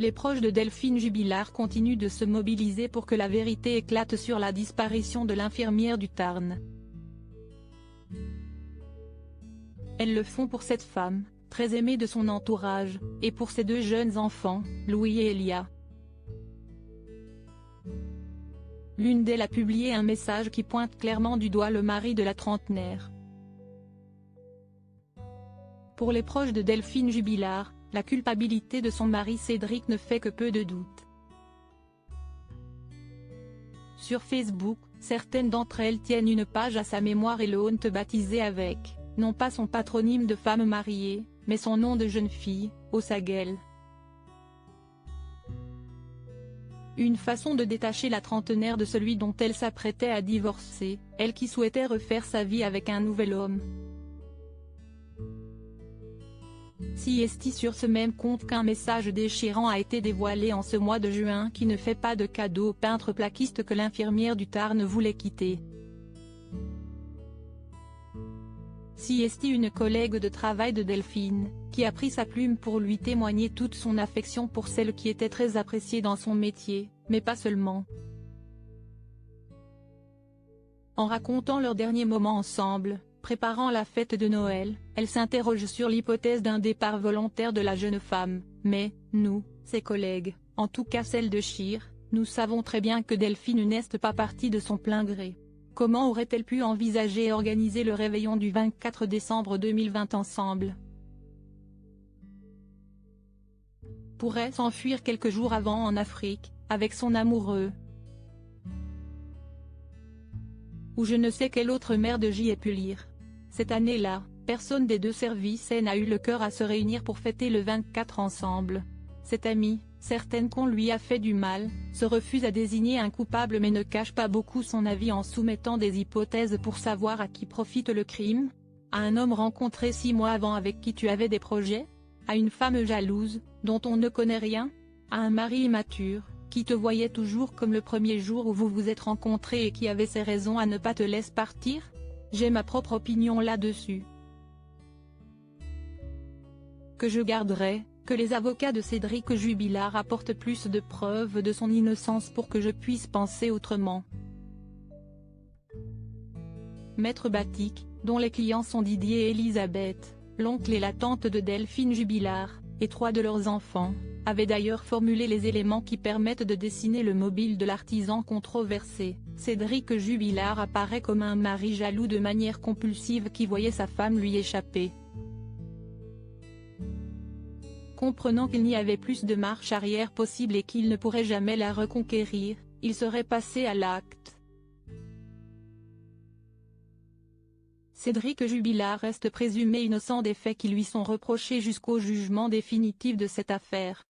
Les proches de Delphine Jubilard continuent de se mobiliser pour que la vérité éclate sur la disparition de l'infirmière du Tarn. Elles le font pour cette femme, très aimée de son entourage, et pour ses deux jeunes enfants, Louis et Elia. L'une d'elles a publié un message qui pointe clairement du doigt le mari de la trentenaire. Pour les proches de Delphine Jubilard, la culpabilité de son mari Cédric ne fait que peu de doute. Sur Facebook, certaines d'entre elles tiennent une page à sa mémoire et le ont baptisé avec, non pas son patronyme de femme mariée, mais son nom de jeune fille, Osagel. Une façon de détacher la trentenaire de celui dont elle s'apprêtait à divorcer, elle qui souhaitait refaire sa vie avec un nouvel homme. Si est sur ce même compte qu'un message déchirant a été dévoilé en ce mois de juin qui ne fait pas de cadeau au peintre plaquiste que l'infirmière du Tarn voulait quitter. Si est une collègue de travail de Delphine, qui a pris sa plume pour lui témoigner toute son affection pour celle qui était très appréciée dans son métier, mais pas seulement. En racontant leurs derniers moments ensemble, préparant la fête de Noël, elle s'interroge sur l'hypothèse d'un départ volontaire de la jeune femme, mais, nous, ses collègues, en tout cas celle de Scheer, nous savons très bien que Delphine n'est pas partie de son plein gré. Comment aurait-elle pu envisager et organiser le réveillon du 24 décembre 2020 ensemble? Pourrait s'enfuir quelques jours avant en Afrique, avec son amoureux. Ou je ne sais quelle autre merde j'y ai pu lire. Cette année-là, personne des deux services n'a eu le cœur à se réunir pour fêter le 24 ensemble. Cette amie, certaine qu'on lui a fait du mal, se refuse à désigner un coupable mais ne cache pas beaucoup son avis en soumettant des hypothèses pour savoir à qui profite le crime. À un homme rencontré 6 mois avant avec qui tu avais des projets? À une femme jalouse, dont on ne connaît rien? À un mari immature, qui te voyait toujours comme le premier jour où vous vous êtes rencontrés et qui avait ses raisons à ne pas te laisser partir? J'ai ma propre opinion là-dessus, que je garderai, que les avocats de Cédric Jubilard apportent plus de preuves de son innocence pour que je puisse penser autrement. Maître Batik, dont les clients sont Didier et Elisabeth, l'oncle et la tante de Delphine Jubilard, et 3 de leurs enfants, avait d'ailleurs formulé les éléments qui permettent de dessiner le mobile de l'artisan controversé. Cédric Jubilard apparaît comme un mari jaloux de manière compulsive qui voyait sa femme lui échapper. Comprenant qu'il n'y avait plus de marche arrière possible et qu'il ne pourrait jamais la reconquérir, il serait passé à l'acte. Cédric Jubilard reste présumé innocent des faits qui lui sont reprochés jusqu'au jugement définitif de cette affaire.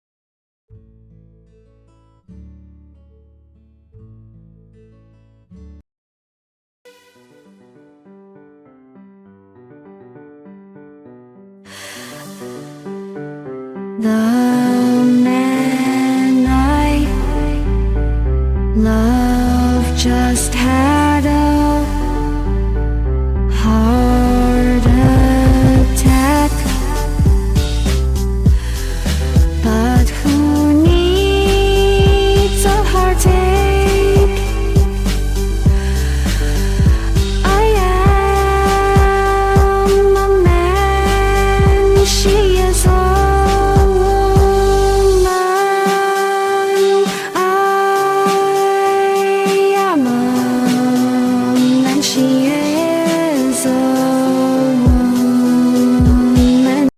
The man I love just had a heart attack, but who needs a heartache? I am a man she